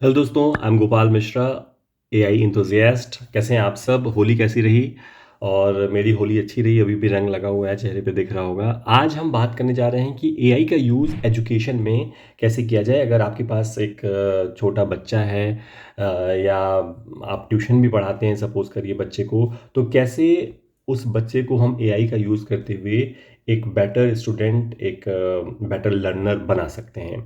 Hello दोस्तों, I am Gopal Mishra, AI enthusiast. कैसे हैं आप सब? होली कैसी रही? और मेरी होली अच्छी रही, अभी भी रंग लगा हुआ है, चेहरे पे दिख रहा होगा। आज हम बात करने जा रहे हैं कि एआई का यूज़ एजुकेशन में कैसे किया जाए। अगर आपके पास एक छोटा बच्चा है या आप ट्यूशन भी पढ़ाते हैं सपोज़ करिए बच्चे को, तो कैसे उस बच्चे को हम एआई का यूज़ करते हुए एक बेटर स्टूडेंट, एक बेटर लर्नर बना सकते हैं।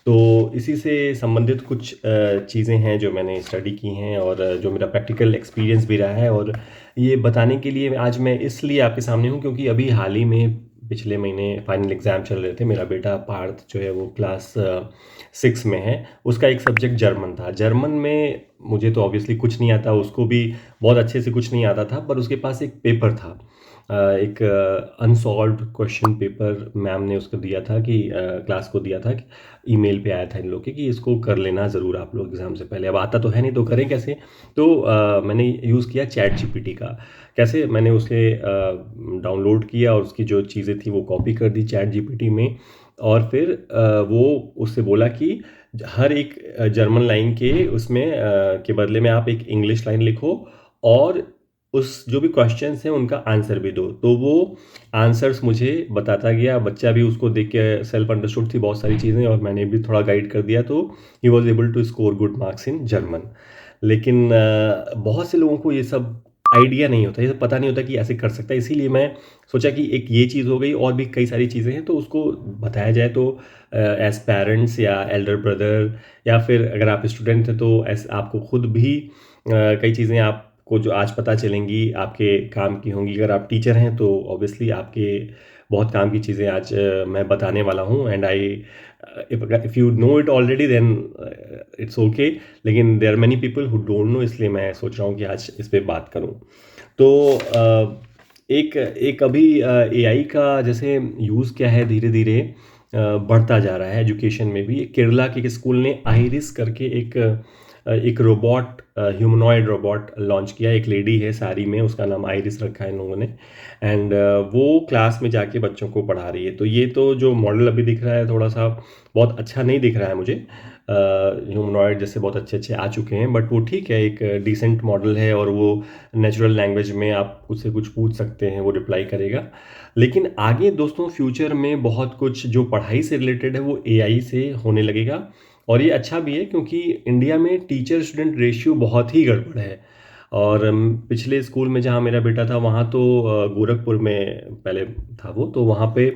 तो इसी से संबंधित कुछ चीज़ें हैं जो मैंने स्टडी की हैं और जो मेरा प्रैक्टिकल एक्सपीरियंस भी रहा है। और ये बताने के लिए आज मैं इसलिए आपके सामने हूँ क्योंकि अभी हाल ही में पिछले महीने फाइनल एग्ज़ाम चल रहे थे। मेरा बेटा पार्थ जो है वो क्लास 6 में है। उसका एक सब्जेक्ट जर्मन था। जर्मन में मुझे तो ऑब्वियसली कुछ नहीं आता, उसको भी बहुत अच्छे से कुछ नहीं आता था, पर उसके पास एक पेपर था। एक अनसॉल्व्ड क्वेश्चन पेपर मैम ने उसको दिया था कि क्लास को दिया था कि ईमेल पे आया था इन लोग के कि इसको कर लेना ज़रूर आप लोग एग्ज़ाम से पहले। अब आता तो है नहीं तो करें कैसे? तो मैंने यूज़ किया चैट जीपीटी का। कैसे? मैंने उसे डाउनलोड किया और उसकी जो चीज़ें थी वो कॉपी कर दी चैट जीपीटी में। और फिर वो उससे बोला कि हर एक जर्मन लाइन के उसमें के बदले में आप एक इंग्लिश लाइन लिखो और उस जो भी क्वेश्चंस हैं उनका आंसर भी दो। तो वो आंसर्स मुझे बताता गया। बच्चा भी उसको देख के सेल्फ अंडरस्टूड थी बहुत सारी चीज़ें और मैंने भी थोड़ा गाइड कर दिया, तो he was able to score good marks in German. लेकिन बहुत से लोगों को ये सब आइडिया नहीं होता, ये सब पता नहीं होता कि ऐसे कर सकता है। इसीलिए मैं सोचा कि एक ये चीज़ हो गई और भी कई सारी चीज़ें हैं तो उसको बताया जाए। तो एज़ पेरेंट्स या एल्डर ब्रदर या फिर अगर आप स्टूडेंट हैं तो एज़ आपको खुद भी कई चीज़ें आपको जो आज पता चलेंगी आपके काम की होंगी। अगर आप टीचर हैं तो ऑब्वियसली आपके बहुत काम की चीज़ें आज मैं बताने वाला हूँ। And I if you know it already then it's okay. लेकिन there are many people who don't know, इसलिए मैं सोच रहा हूँ कि आज इस पे बात करूँ। तो एक एक अभी एआई का जैसे यूज़ क्या है धीरे-धीरे बढ़ता जा रहा है एजुकेशन में भी। केरला के एक स्कूल ने आइरिस करके एक रोबोट, ह्यूमनॉइड रोबोट लॉन्च किया। एक लेडी है साड़ी में, उसका नाम आइरिस रखा है इन लोगों ने। एंड वो क्लास में जाके बच्चों को पढ़ा रही है। तो ये तो जो मॉडल अभी दिख रहा है थोड़ा-सा बहुत अच्छा नहीं दिख रहा है मुझे। ह्यूमनॉइड जैसे बहुत अच्छे-अच्छे आ चुके हैं, बट वो ठीक है, एक डिसेंट मॉडल है और वो नेचुरल लैंग्वेज में आप उससे कुछ पूछ सकते हैं, वो रिप्लाई करेगा। लेकिन आगे दोस्तों फ्यूचर में बहुत कुछ जो पढ़ाई से रिलेटेड है वो एआई से होने लगेगा। और ये अच्छा भी है क्योंकि इंडिया में टीचर स्टूडेंट रेशियो बहुत ही गड़बड़ है। और पिछले स्कूल में जहाँ मेरा बेटा था वहाँ तो गोरखपुर में पहले था वो, तो वहाँ पे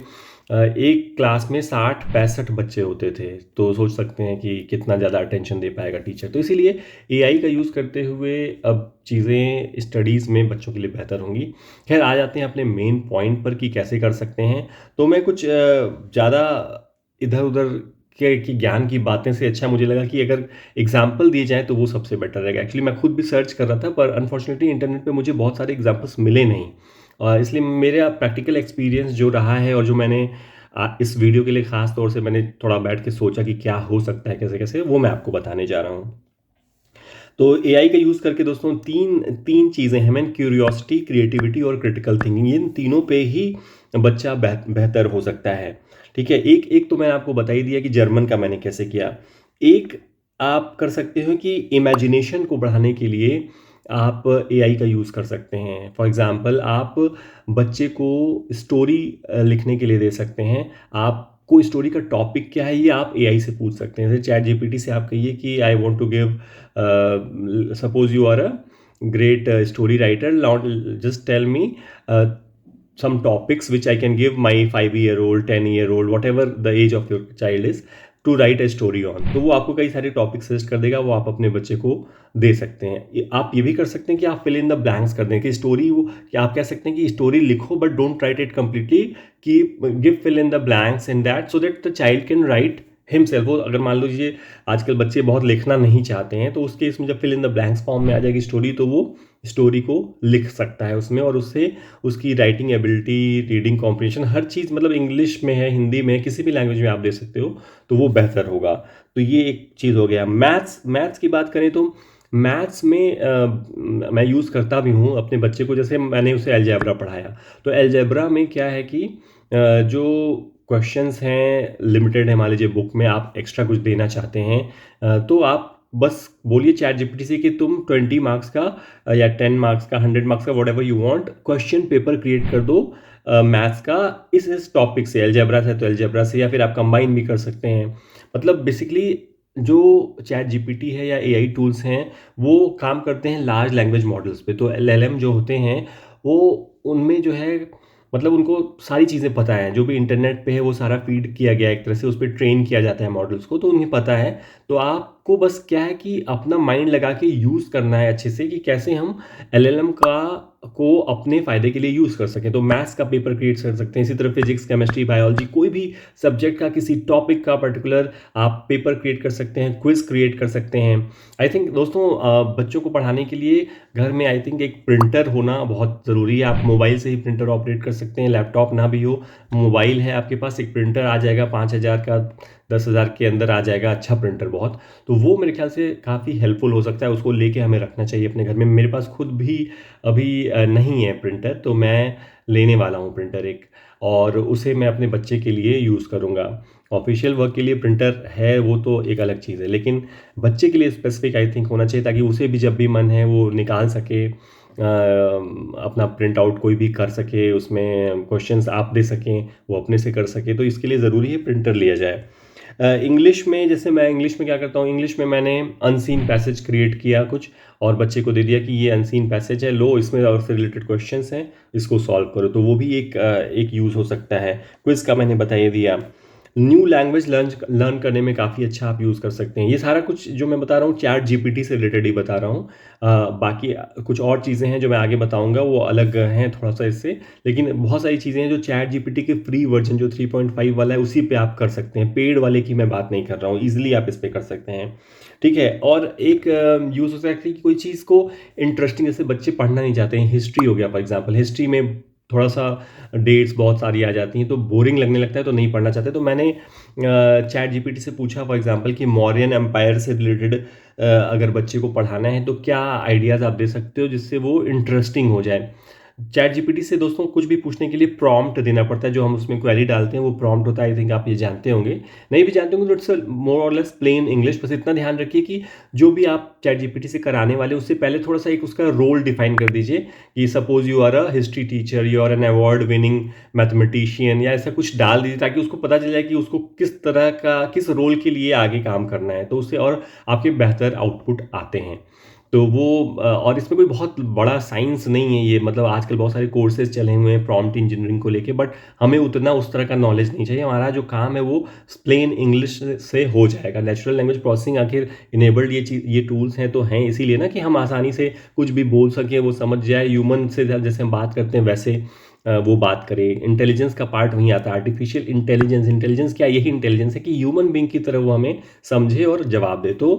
एक क्लास में 60-65 बच्चे होते थे। तो सोच सकते हैं कि कितना ज़्यादा अटेंशन दे पाएगा टीचर। तो इसीलिए एआई का यूज़ करते हुए अब चीज़ें स्टडीज़ में बच्चों के लिए बेहतर होंगी। खैर आ जाते हैं अपने मेन पॉइंट पर कि कैसे कर सकते हैं। तो मैं कुछ ज़्यादा इधर-उधर के की ज्ञान की बातें से अच्छा मुझे लगा कि अगर एग्ज़ाम्पल दिए जाएँ तो वो सबसे बेटर रहेगा। एक्चुअली मैं खुद भी सर्च कर रहा था पर अनफॉर्चुनेटली इंटरनेट पे मुझे बहुत सारे एग्ज़ाम्पल्स मिले नहीं। इसलिए मेरा प्रैक्टिकल एक्सपीरियंस जो रहा है और जो मैंने इस वीडियो के लिए ख़ास तौर से मैंने थोड़ा बैठ के सोचा कि क्या हो सकता है, कैसे-कैसे, वो मैं आपको बताने जा रहा हूँ। तो एआई का यूज़ करके दोस्तों 3 चीज़ें हैं मेन, क्यूरियोसिटी, क्रिएटिविटी और क्रिटिकल थिंकिंग। इन तीनों पे ही बच्चा बेहतर हो सकता है। ठीक है? एक एक तो मैंने आपको बता ही दिया कि जर्मन का मैंने कैसे किया। एक आप कर सकते हो कि इमेजिनेशन को बढ़ाने के लिए आप एआई का यूज़ कर सकते हैं। फॉर एग्ज़ाम्पल आप बच्चे को स्टोरी लिखने के लिए दे सकते हैं। आपको स्टोरी का टॉपिक क्या है ये आप एआई से पूछ सकते हैं। जैसे चैट जीपीटी से आप कहिए कि I want to give suppose you are a great story writer, now just tell me some topics which I can give my 5-year-old, 10-year-old, whatever the age of your child is, to write a story on। तो वो आपको कई सारे topic suggest कर देगा, वो आप अपने बच्चे को दे सकते हैं। आप ये भी कर सकते हैं कि आप फिल इन द ब्लैंक्स कर दें कि स्टोरी वो, कि आप कह सकते हैं कि स्टोरी लिखो but don't write it completely, कि give fill in the blanks in that so that the child can write himself. वो अगर मान लीजिए आजकल बच्चे बहुत लिखना नहीं चाहते हैं तो उस केस में जब fill in the blanks form में आ जाएगी स्टोरी तो वो स्टोरी को लिख सकता है उसमें, और उससे उसकी राइटिंग एबिलिटी, रीडिंग कॉम्प्रिहेंशन, हर चीज़, मतलब इंग्लिश में है, हिंदी में है, किसी भी लैंग्वेज में आप दे सकते हो तो वो बेहतर होगा। तो ये एक चीज़ हो गया। मैथ्स मैथ्स की बात करें तो मैथ्स में मैं यूज़ करता भी हूँ अपने बच्चे को। जैसे मैंने उसे अलजेब्रा पढ़ाया तो अलजेब्रा में क्या है कि जो क्वेश्चंस हैं लिमिटेड है। मान लीजिए बुक में आप एक्स्ट्रा कुछ देना चाहते हैं तो आप बस बोलिए चैट जीपीटी से कि तुम 20 मार्क्स का या 10 मार्क्स का 100 मार्क्स का whatever you want question paper create कर दो मैथ्स का इस टॉपिक से, अलजेब्रा से तो अलजेब्रा से, या फिर आप कंबाइन भी कर सकते हैं। मतलब बेसिकली जो चैट जीपीटी है या एआई टूल्स हैं वो काम करते हैं लार्ज लैंग्वेज मॉडल्स पे। तो एलएलएम जो होते हैं वो उनमें जो है मतलब उनको सारी चीज़ें पता है, जो भी इंटरनेट पे है वो सारा फीड किया गया है, एक तरह से उस पर ट्रेन किया जाता है मॉडल्स को, तो उन्हें पता है। तो आपको बस क्या है कि अपना माइंड लगा के यूज़ करना है अच्छे से कि कैसे हम एलएलएम का को अपने फ़ायदे के लिए यूज़ कर सकें। तो मैथ्स का पेपर क्रिएट कर सकते हैं, इसी तरह फिजिक्स, केमिस्ट्री, बायोलॉजी, कोई भी सब्जेक्ट का किसी टॉपिक का पर्टिकुलर आप पेपर क्रिएट कर सकते हैं, क्विज क्रिएट कर सकते हैं। आई थिंक दोस्तों बच्चों को पढ़ाने के लिए घर में आई थिंक एक प्रिंटर होना बहुत ज़रूरी है। आप मोबाइल से ही प्रिंटर ऑपरेट कर सकते हैं, लैपटॉप ना भी हो, मोबाइल है आपके पास, एक प्रिंटर आ जाएगा 5,000 का, 10,000 के अंदर आ जाएगा अच्छा प्रिंटर बहुत। तो वो मेरे ख्याल से काफ़ी हेल्पफुल हो सकता है, उसको लेके हमें रखना चाहिए अपने घर में। मेरे पास खुद भी अभी नहीं है प्रिंटर, तो मैं लेने वाला हूँ प्रिंटर एक, और उसे मैं अपने बच्चे के लिए यूज़ करूँगा। ऑफिशियल वर्क के लिए प्रिंटर है वो तो एक अलग चीज़ है, लेकिन बच्चे के लिए स्पेसिफिक आई थिंक होना चाहिए, ताकि उसे भी जब भी मन है वो निकाल सके, अपना प्रिंट आउट कोई भी कर सके, उसमें क्वेश्चंस आप दे सकें, वो अपने से कर सके। तो इसके लिए ज़रूरी है प्रिंटर लिया जाए। इंग्लिश में जैसे मैं इंग्लिश में क्या करता हूँ, इंग्लिश में मैंने अनसीन पैसेज क्रिएट किया कुछ, और बच्चे को दे दिया कि ये अनसीन पैसेज है, लो इसमें और से रिलेटेड क्वेश्चंस हैं, इसको सॉल्व करो। तो वो भी एक यूज़ हो सकता है। क्विज का मैंने बता ही दिया। न्यू लैंग्वेज लर्न करने में काफ़ी अच्छा आप यूज़ कर सकते हैं। ये सारा कुछ जो मैं बता रहा हूँ चैट जीपीटी से रिलेटेड ही बता रहा हूँ। बाकी कुछ और चीज़ें हैं जो मैं आगे बताऊँगा, वो अलग हैं थोड़ा सा इससे, लेकिन बहुत सारी चीज़ें हैं जो चैट जीपीटी के फ्री वर्जन जो 3.5 वाला है उसी पे आप कर सकते हैं। पेड वाले की मैं बात नहीं कर रहा हूँ, ईज़िली आप इस पे कर सकते हैं। ठीक है? और एक यूज़ हो सकता है कि कोई चीज़ को इंटरेस्टिंग, जैसे बच्चे पढ़ना नहीं चाहते हैं, हिस्ट्री हो गया फॉर एग्ज़ाम्पल, हिस्ट्री में थोड़ा-सा डेट्स बहुत सारी आ जाती हैं, तो बोरिंग लगने लगता है, तो नहीं पढ़ना चाहते। तो मैंने चैट जीपीटी से पूछा फॉर एग्ज़ाम्पल कि मौर्यन एम्पायर से रिलेटेड अगर बच्चे को पढ़ाना है तो क्या आइडियाज़ आप दे सकते हो जिससे वो इंटरेस्टिंग हो जाए। चैट जीपीटी से दोस्तों कुछ भी पूछने के लिए प्रॉम्प्ट देना पड़ता है, जो हम उसमें क्वेरी डालते हैं वो प्रॉम्प्ट होता है। आई थिंक आप ये जानते होंगे, नहीं भी जानते होंगे तो इट्स मोर और लेस प्लेन इंग्लिश। बस इतना ध्यान रखिए कि जो भी आप चैट जीपीटी से कराने वाले उससे पहले थोड़ा सा एक उसका रोल डिफाइन कर दीजिए कि suppose you are a history teacher, you are an award winning mathematician, या ऐसा कुछ डाल दीजिए ताकि उसको पता चल जाए कि उसको किस तरह का, किस रोल के लिए आगे काम करना है, तो उससे और आपके बेहतर आउटपुट आते हैं। तो वो और इसमें कोई बहुत बड़ा साइंस नहीं है ये, मतलब आजकल बहुत सारे कोर्सेज चले हुए हैं प्रॉम्प्ट इंजीनियरिंग को लेके, बट हमें उतना उस तरह का नॉलेज नहीं चाहिए। हमारा जो काम है वो प्लेन इंग्लिश से हो जाएगा। नेचुरल लैंग्वेज प्रोसेसिंग आखिर इनेबल्ड ये टूल्स हैं तो हैं इसीलिए ना, कि हम आसानी से कुछ भी बोल सकें, वो समझ जाए, ह्यूमन से जैसे हम बात करते हैं वैसे वो बात करें। इंटेलिजेंस का पार्ट वहीं आता है, आर्टिफिशियल इंटेलिजेंस। इंटेलिजेंस क्या, यही इंटेलिजेंस है कि ह्यूमन बीइंग की तरह वो हमें समझे और जवाब दे। तो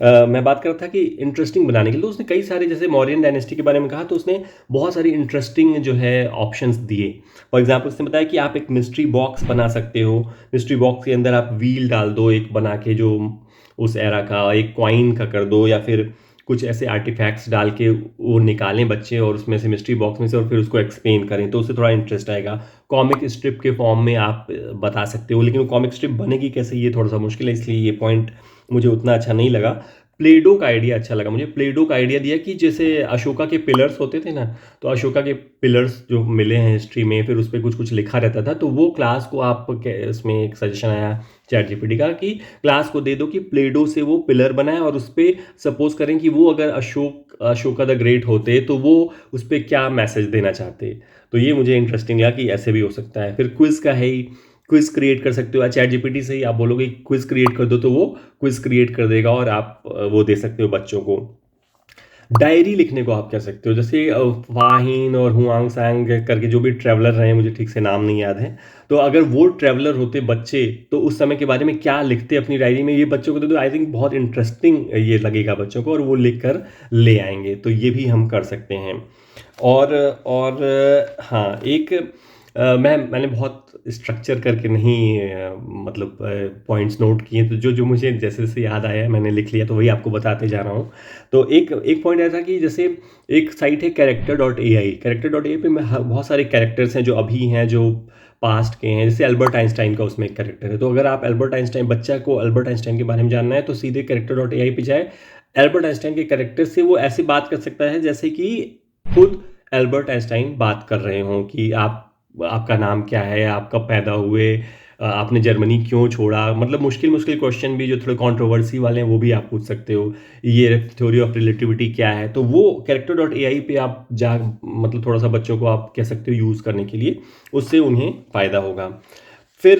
मैं बात कर रहा था कि इंटरेस्टिंग बनाने के लिए तो उसने कई सारे, जैसे मौर्यन डायनेस्टी के बारे में कहा तो उसने बहुत सारी इंटरेस्टिंग जो है ऑप्शंस दिए। फॉर एग्जांपल उसने बताया कि आप एक मिस्ट्री बॉक्स बना सकते हो, मिस्ट्री बॉक्स के अंदर आप व्हील डाल दो एक बना के, जो उस एरा का एक कॉइन का कर दो, या फिर कुछ ऐसे आर्टिफैक्ट्स डाल के वो निकालें बच्चे और उसमें से मिस्ट्री बॉक्स में से, और फिर उसको एक्सप्लेन करें, तो उससे थोड़ा इंटरेस्ट आएगा। कॉमिक स्ट्रिप के फॉर्म में आप बता सकते हो, लेकिन वो कॉमिक स्ट्रिप बनेगी कैसे ये थोड़ा सा मुश्किल है, इसलिए ये पॉइंट मुझे उतना अच्छा नहीं लगा। प्लेडो का आइडिया अच्छा लगा मुझे। प्लेडो का आइडिया दिया कि जैसे अशोका के पिलर्स होते थे ना, तो अशोका के पिलर्स जो मिले हैं हिस्ट्री में, फिर उस पर कुछ कुछ लिखा रहता था, तो वो क्लास को आप इसमें एक सजेशन आया चैट जीपीटी का कि क्लास को दे दो कि प्लेडो से वो पिलर बनाए, और उस पर सपोज करें कि वो अगर अशोका द ग्रेट होते तो वो उस पर क्या मैसेज देना चाहते। तो ये मुझे इंटरेस्टिंग लगा कि ऐसे भी हो सकता है। फिर क्विज का है ही, क्विज क्रिएट कर सकते हो चैट जीपीटी से ही, आप बोलोगे क्विज क्रिएट कर दो तो वो क्विज क्रिएट कर देगा, और आप वो दे सकते हो बच्चों को। डायरी लिखने को आप कह सकते हो, जैसे फाहिन और हुआंग सांग करके जो भी ट्रैवलर रहे, मुझे ठीक से नाम नहीं याद है, तो अगर वो ट्रैवलर होते बच्चे तो उस समय के बारे में क्या लिखते अपनी डायरी में, ये बच्चों को दे दो। आई थिंक बहुत इंटरेस्टिंग ये लगेगा बच्चों को, और वो लिख कर ले आएंगे। तो ये भी हम कर सकते हैं। और हाँ, एक मैंने बहुत स्ट्रक्चर करके नहीं मतलब पॉइंट्स नोट किए, तो जो जो मुझे जैसे जैसे याद आया मैंने लिख लिया, तो वही आपको बताते जा रहा हूँ। तो एक एक पॉइंट ऐसा कि जैसे एक साइट है कैरेक्टर.ai। कैरेक्टर.ai पे बहुत सारे कैरेक्टर्स हैं जो अभी हैं, जो पास्ट के हैं, जैसे अल्बर्ट आइंस्टाइन का उसमें एक कैरेक्टर है। तो अगर आप अल्बर्ट आइंस्टाइन बच्चा को अल्बर्ट आइंस्टाइन के बारे में जानना है तो सीधे कैरेक्टर डॉट एआई पे जाए। अल्बर्ट आइंस्टाइन के कैरेक्टर से वो ऐसे बात कर सकता है जैसे कि खुद अल्बर्ट आइंस्टाइन बात कर रहे हों कि आपका नाम क्या है, आप कब पैदा हुए, आपने जर्मनी क्यों छोड़ा, मतलब मुश्किल मुश्किल क्वेश्चन भी जो थोड़े कंट्रोवर्सी वाले हैं वो भी आप पूछ सकते हो। ये थ्योरी ऑफ रिलेटिविटी क्या है, तो वो कैरेक्टर डॉट एआई पे आप जा मतलब थोड़ा सा बच्चों को आप कह सकते हो यूज़ करने के लिए, उससे उन्हें फ़ायदा होगा। फिर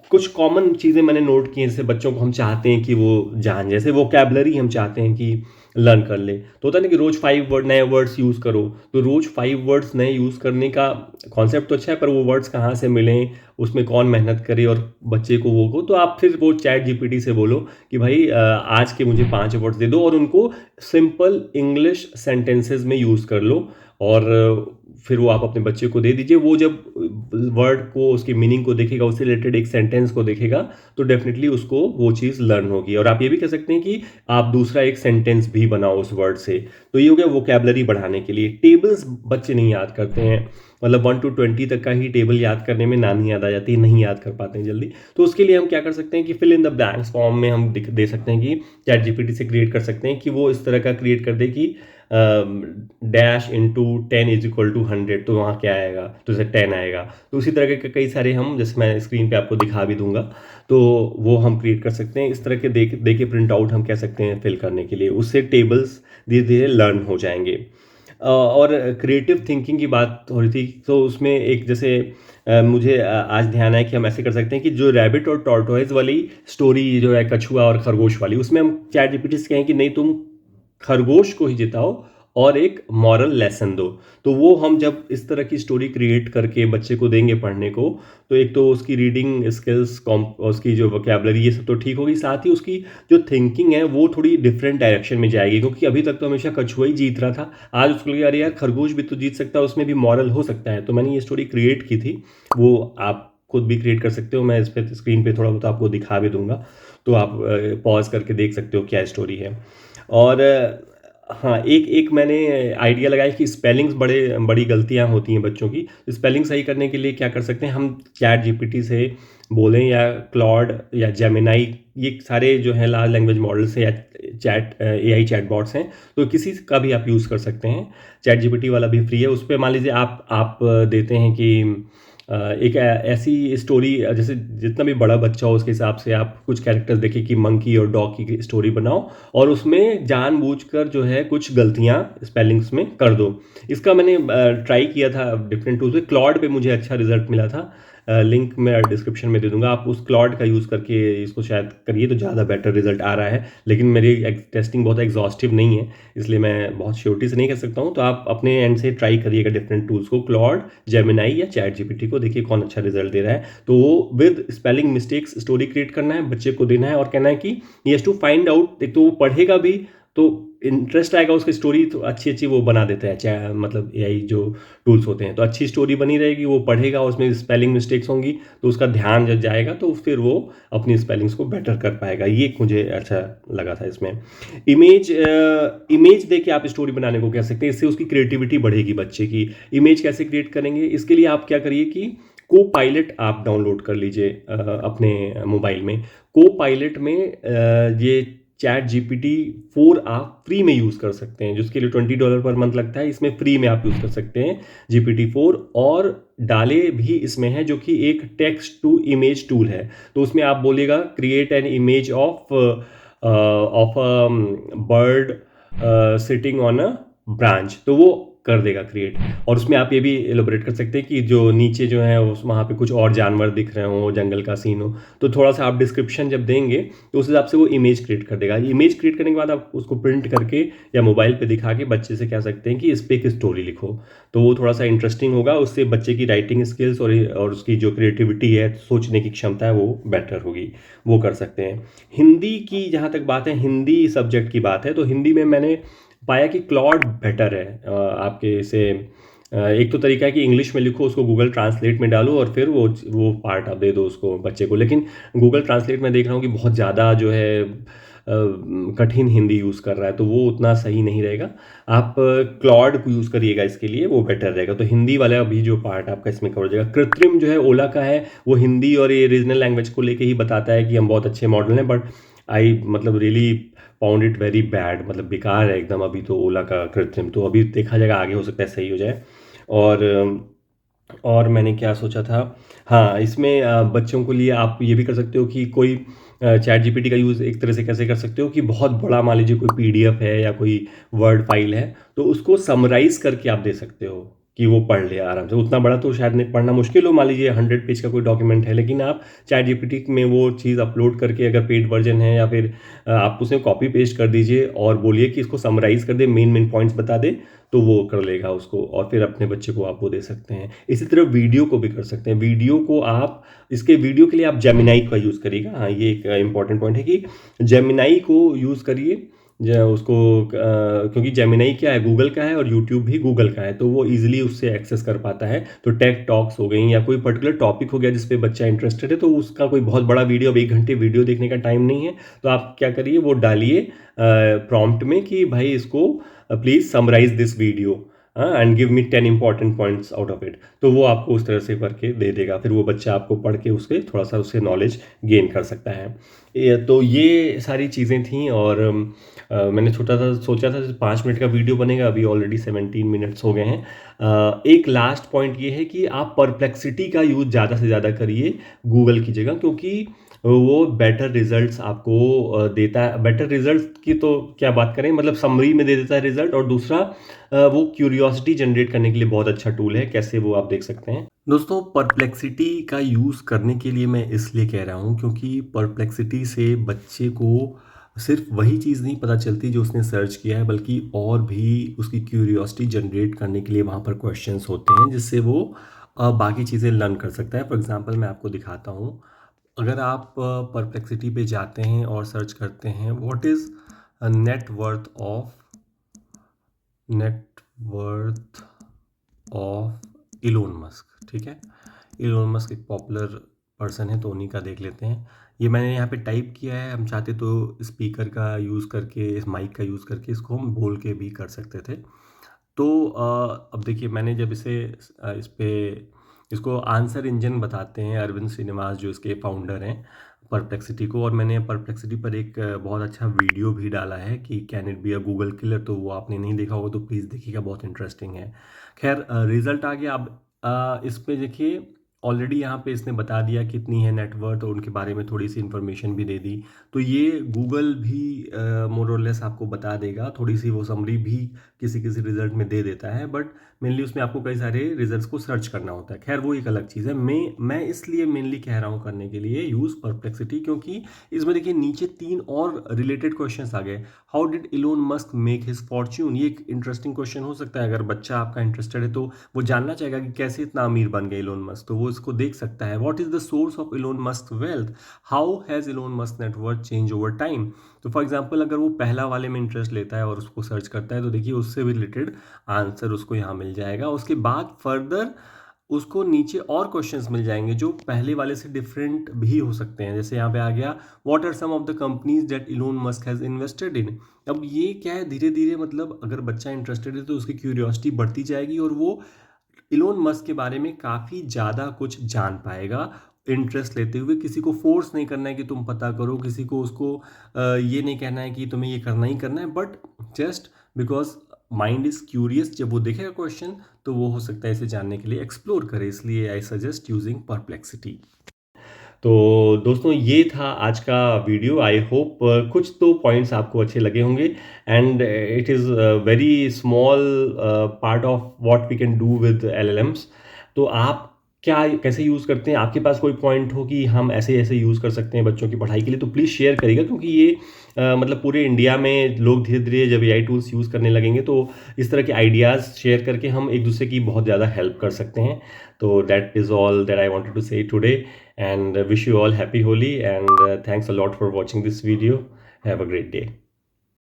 कुछ कॉमन चीज़ें मैंने नोट की हैं, जैसे बच्चों को हम चाहते हैं कि वो जान, जैसे वोकैबुलरी हम चाहते हैं कि लर्न कर ले। तो होता है ना कि रोज़ 5 वर्ड नए वर्ड्स यूज़ करो, तो रोज़ 5 वर्ड्स नए यूज़ करने का कॉन्सेप्ट तो अच्छा है, पर वो वर्ड्स कहाँ से मिलें, उसमें कौन मेहनत करे और बच्चे को वो हो, तो आप फिर वो चैट जीपीटी से बोलो कि भाई आज के मुझे 5 वर्ड्स दे दो और उनको सिंपल इंग्लिश सेंटेंसेस में यूज़ कर लो और फिर वो आप अपने बच्चे को दे दीजिए। वो जब वर्ड को, उसकी मीनिंग को देखेगा, उससे रिलेटेड एक सेंटेंस को देखेगा, तो डेफिनेटली उसको वो चीज़ लर्न होगी। और आप ये भी कह सकते हैं कि आप दूसरा एक सेंटेंस भी बनाओ उस वर्ड से। तो ये हो गया वोकैबुलरी बढ़ाने के लिए। टेबल्स बच्चे नहीं याद करते हैं, मतलब 1 to 20 तक का ही टेबल याद करने में नानी याद आ जाती है, नहीं याद कर पाते हैं जल्दी। तो उसके लिए हम क्या कर सकते हैं कि fill in the blanks form में हम दे सकते हैं कि चैट जीपीटी से क्रिएट कर सकते हैं कि वो इस तरह का क्रिएट कर दे कि dash into 10 is equal to 100, तो वहाँ क्या आएगा, तो जैसे 10 आएगा। तो उसी तरह के कई सारे हम, जैसे मैं स्क्रीन पे आपको दिखा भी दूंगा, तो वो हम क्रिएट कर सकते हैं। इस तरह के दे के प्रिंट आउट हम कह सकते हैं फिल करने के लिए, उससे टेबल्स धीरे धीरे लर्न हो जाएंगे। और क्रिएटिव थिंकिंग की बात हो रही थी, तो उसमें एक जैसे मुझे आज ध्यान आया कि हम ऐसे कर सकते हैं कि जो रैबिट और टॉर्टोइज वाली स्टोरी जो है, कछुआ और खरगोश वाली, उसमें हम चैट जीपीटी से कहें कि नहीं, तुम खरगोश को ही जिताओ और एक मॉरल लेसन दो। तो वो हम जब इस तरह की स्टोरी क्रिएट करके बच्चे को देंगे पढ़ने को, तो एक तो उसकी रीडिंग स्किल्स, उसकी जो वोकैबुलरी, ये सब तो ठीक होगी, साथ ही उसकी जो थिंकिंग है वो थोड़ी डिफरेंट डायरेक्शन में जाएगी, क्योंकि अभी तक तो हमेशा कछुआ ही जीत रहा था। आज उसको लगा अरे यार खरगोश भी तो जीत सकता है, उसमें भी मॉरल हो सकता है। तो मैंने ये स्टोरी क्रिएट की थी, वो आप खुद भी क्रिएट कर सकते हो। मैं इस पर स्क्रीन पे थोड़ा बहुत आपको दिखा भी दूंगा, तो आप पॉज करके देख सकते हो क्या स्टोरी है। और हाँ, एक एक मैंने आइडिया लगाया कि स्पेलिंग्स बड़ी गलतियाँ होती हैं बच्चों की। स्पेलिंग सही करने के लिए क्या कर सकते हैं हम, चैट जीपीटी से बोलें या क्लॉड या जेमिनाई, ये सारे जो हैं लार्ज लैंग्वेज मॉडल्स हैं या चैट एआई चैटबॉट्स हैं, तो किसी का भी आप यूज़ कर सकते हैं। चैट जीपीटी वाला भी फ्री है, उस पर मान लीजिए आप देते हैं कि एक ऐसी स्टोरी, जैसे जितना भी बड़ा बच्चा हो उसके हिसाब से आप कुछ कैरेक्टर्स देखिए कि मंकी और डॉग की स्टोरी बनाओ और उसमें जानबूझकर जो है कुछ गलतियां स्पेलिंग्स में कर दो। इसका मैंने ट्राई किया था डिफरेंट टूल्स पे, क्लॉड पे मुझे अच्छा रिजल्ट मिला था। लिंक मैं डिस्क्रिप्शन में दे दूंगा, आप उस क्लॉड का यूज़ करके इसको शायद करिए तो ज़्यादा बेटर रिजल्ट आ रहा है। लेकिन मेरी टेस्टिंग बहुत एग्जॉस्टिव नहीं है, इसलिए मैं बहुत श्योरिटी से नहीं कर सकता हूँ। तो आप अपने एंड से ट्राई करिएगा डिफरेंट टूल्स को, क्लॉड, जेमिनाई या चैट जीपीटी को, देखिए कौन अच्छा रिजल्ट दे रहा है। तो वो with spelling mistakes story create करना है, बच्चे को देना है और कहना है कि he has to find out. एक तो वो पढ़ेगा भी तो इंटरेस्ट आएगा, उसकी स्टोरी तो अच्छी अच्छी वो बना देते हैं, चाहे मतलब एआई जो टूल्स होते हैं, तो अच्छी स्टोरी बनी रहेगी, वो पढ़ेगा, उसमें स्पेलिंग मिस्टेक्स होंगी तो उसका ध्यान जब जाएगा तो फिर वो अपनी स्पेलिंग्स को बेटर कर पाएगा। ये एक मुझे अच्छा लगा था इसमें। इमेज दे के आप स्टोरी बनाने को कह सकते हैं, इससे उसकी क्रिएटिविटी बढ़ेगी बच्चे की। इमेज कैसे क्रिएट करेंगे, इसके लिए आप क्या करिए कि को पायलट आप डाउनलोड कर लीजिए अपने मोबाइल में। को पायलट में ये चैट जीपीटी 4 आप फ्री में यूज़ कर सकते हैं, जिसके लिए $20 पर मंथ लगता है, इसमें फ्री में आप यूज़ कर सकते हैं जीपीटी 4। और डाले भी इसमें है जो कि एक टेक्स्ट टू इमेज टूल है। तो उसमें आप बोलिएगा create an image of a bird sitting on a branch, तो वो कर देगा क्रिएट। और उसमें आप ये भी एलोबरेट कर सकते हैं कि जो नीचे जो है उस वहाँ पे कुछ और जानवर दिख रहे हो, जंगल का सीन हो, तो थोड़ा सा आप डिस्क्रिप्शन जब देंगे तो उस हिसाब से वो इमेज क्रिएट कर देगा। इमेज क्रिएट करने के बाद आप उसको प्रिंट करके या मोबाइल पे दिखा के बच्चे से कह सकते हैं कि इस पे एक स्टोरी लिखो, तो वो थोड़ा सा इंटरेस्टिंग होगा। उससे बच्चे की राइटिंग स्किल्स और उसकी जो क्रिएटिविटी है, सोचने की क्षमता है, वो बेटर होगी। वो कर सकते हैं। हिंदी की जहाँ तक बात है, हिंदी सब्जेक्ट की बात है, तो हिंदी में मैंने पाया कि क्लॉड बेटर है आपके से। एक तो तरीका है कि इंग्लिश में लिखो, उसको गूगल ट्रांसलेट में डालो और फिर वो पार्ट आप दे दो उसको बच्चे को। लेकिन गूगल ट्रांसलेट में देख रहा हूँ कि बहुत ज़्यादा जो है कठिन हिंदी यूज़ कर रहा है तो वो उतना सही नहीं रहेगा। आप क्लॉड को यूज़ करिएगा इसके लिए, वो बेटर रहेगा। तो हिंदी वाला भी जो पार्ट आपका इसमें कवर हो जाएगा। कृत्रिम जो है ओला का है, वो हिंदी और ये रीजनल लैंग्वेज को लेके ही बताता है कि हम बहुत अच्छे मॉडल हैं, बट आई मतलब really found it very bad, मतलब बेकार है एकदम अभी तो ओला का कृत्रिम। तो अभी देखा जाएगा, आगे हो सकता है सही हो जाए। और मैंने क्या सोचा था, हाँ इसमें बच्चों के लिए आप ये भी कर सकते हो कि कोई चैट जीपीटी का यूज़ एक तरह से कैसे कर सकते हो कि बहुत बड़ा मान लीजिए कोई पीडीएफ है या कोई वर्ड फाइल है, तो उसको समराइज करके आप दे सकते हो कि वो पढ़ ले आराम से। उतना बड़ा तो शायद नहीं पढ़ना मुश्किल हो, मान लीजिए 100 पेज का कोई डॉक्यूमेंट है, लेकिन आप चैट जीपीटी में वो चीज़ अपलोड करके, अगर पेड वर्जन है या फिर आप उसे कॉपी पेस्ट कर दीजिए और बोलिए कि इसको समराइज कर दे, मेन मेन पॉइंट्स बता दे, तो वो कर लेगा उसको, और फिर अपने बच्चे को आप वो दे सकते हैं। इसी तरह वीडियो को भी कर सकते हैं। वीडियो को आप, इसके वीडियो के लिए आप जेमिनाई का यूज़ करिएगा। हाँ, ये एक इंपॉर्टेंट पॉइंट है कि जेमिनाई को यूज़ करिए। उसको क्योंकि जेमिनाई क्या है, गूगल का है और यूट्यूब भी गूगल का है, तो वो इजीली उससे एक्सेस कर पाता है। तो टेक टॉक्स हो गई या कोई पर्टिकुलर टॉपिक हो गया जिस पे बच्चा इंटरेस्टेड है, तो उसका कोई बहुत बड़ा वीडियो, अब 1 घंटे वीडियो देखने का टाइम नहीं है, तो आप क्या करिए, वो डालिए प्रॉम्प्ट में कि भाई इसको please summarize this video and give me 10 important points out of it. तो वो आपको उस तरह से करके दे देगा, फिर वो बच्चा आपको पढ़ के उसके थोड़ा सा उससे नॉलेज गेन कर सकता है। तो ये सारी चीज़ें थी। और मैंने छोटा सा सोचा था 5 मिनट का वीडियो बनेगा, अभी ऑलरेडी 17 मिनट्स हो गए हैं। एक लास्ट पॉइंट ये है कि आप परप्लेक्सिटी का यूज़ ज़्यादा से ज़्यादा करिए गूगल की जगह, क्योंकि वो बेटर रिजल्ट्स आपको देता है। बेटर रिजल्ट की तो क्या बात करें, मतलब समरी में दे देता है रिजल्ट, और दूसरा वो क्यूरियोसिटी जनरेट करने के लिए बहुत अच्छा टूल है। कैसे, वो आप देख सकते हैं। दोस्तों, परप्लेक्सिटी का यूज़ करने के लिए मैं इसलिए कह रहा हूँ क्योंकि परप्लेक्सिटी से बच्चे को सिर्फ वही चीज़ नहीं पता चलती जो उसने सर्च किया है, बल्कि और भी उसकी क्यूरियोसिटी जनरेट करने के लिए वहाँ पर क्वेश्चंस होते हैं, जिससे वो बाकी चीज़ें लर्न कर सकता है। फॉर एग्जांपल मैं आपको दिखाता हूँ। अगर आप परप्लेक्सिटी पे जाते हैं और सर्च करते हैं what is net worth of Elon Musk, ठीक है। इलोन मस्क एक पॉपुलर पर्सन है, तो उन्हीं का देख लेते हैं। ये मैंने यहाँ पे टाइप किया है, हम चाहते तो स्पीकर का यूज़ करके, इस माइक का यूज़ करके इसको हम बोल के भी कर सकते थे। तो अब देखिए, मैंने जब इस पे इसको आंसर इंजन बताते हैं अरविंद श्रीनिवास, जो इसके फाउंडर हैं परप्लेक्सिटी को, और मैंने परप्लेक्सिटी पर एक बहुत अच्छा वीडियो भी डाला है कि can it be a Google killer, तो वो आपने नहीं देखा होगा तो प्लीज़ देखिएगा, बहुत इंटरेस्टिंग है। खैर, रिजल्ट आ गया। अब इस पे देखिए, ऑलरेडी यहाँ पे इसने बता दिया कितनी है नेटवर्थ, और उनके बारे में थोड़ी सी इन्फॉर्मेशन भी दे दी। तो ये गूगल भी मोर और लेस आपको बता देगा, थोड़ी सी वो समरी भी किसी किसी रिजल्ट में दे देता है, बट मेनली उसमें आपको कई सारे रिजल्ट्स को सर्च करना होता है। खैर, वो एक अलग चीज़ है। मैं इसलिए मेनली कह रहा हूँ करने के लिए यूज़ परप्लेक्सिटी, क्योंकि इसमें देखिए नीचे 3 और रिलेटेड क्वेश्चंस आ गए। How did Elon Musk make his Fortune, ये एक इंटरेस्टिंग क्वेश्चन हो सकता है। अगर बच्चा आपका इंटरेस्टेड है तो वो जानना चाहेगा कि कैसे इतना अमीर बन गए इलोन मस्क, तो वो इसको देख सकता है। What is the source of Elon Musk wealth, how has Elon Musk net worth change over time. तो फॉर एग्जाम्पल, अगर वो पहला वाले में इंटरेस्ट लेता है और उसको सर्च करता है, तो देखिए उससे भी रिलेटेड आंसर उसको यहाँ मिल जाएगा। उसके बाद फर्दर उसको नीचे और क्वेश्चंस मिल जाएंगे जो पहले वाले से डिफरेंट भी हो सकते हैं। जैसे यहाँ पे आ गया, what are some of the companies that Elon Musk has invested in. अब ये क्या है, धीरे धीरे मतलब अगर बच्चा इंटरेस्टेड है तो उसकी क्यूरियोसिटी बढ़ती जाएगी, और वो इलोन मस्क के बारे में काफ़ी ज़्यादा कुछ जान पाएगा। इंटरेस्ट लेते हुए, किसी को फोर्स नहीं करना है कि तुम पता करो, किसी को उसको ये नहीं कहना है कि तुम्हें ये करना ही करना है, but just because mind is curious, जब वो देखेगा क्वेश्चन तो वो हो सकता है इसे जानने के लिए एक्सप्लोर करे। इसलिए आई सजेस्ट यूजिंग परप्लेक्सिटी। तो दोस्तों, ये था आज का वीडियो। आई होप कुछ तो पॉइंट्स आपको अच्छे लगे होंगे, and it is very small part of what we can do with LLMs. तो आप क्या, कैसे यूज़ करते हैं, आपके पास कोई पॉइंट हो कि हम ऐसे ऐसे यूज़ कर सकते हैं बच्चों की पढ़ाई के लिए, तो प्लीज़ शेयर करिएगा। क्योंकि ये मतलब पूरे इंडिया में लोग धीरे धीरे जब एआई टूल्स यूज़ करने लगेंगे, तो इस तरह के आइडियाज़ शेयर करके हम एक दूसरे की बहुत ज़्यादा हेल्प कर सकते हैं। तो that is all that I wanted to say today, and wish you all happy Holi, and thanks a lot for watching this video. Have a great day.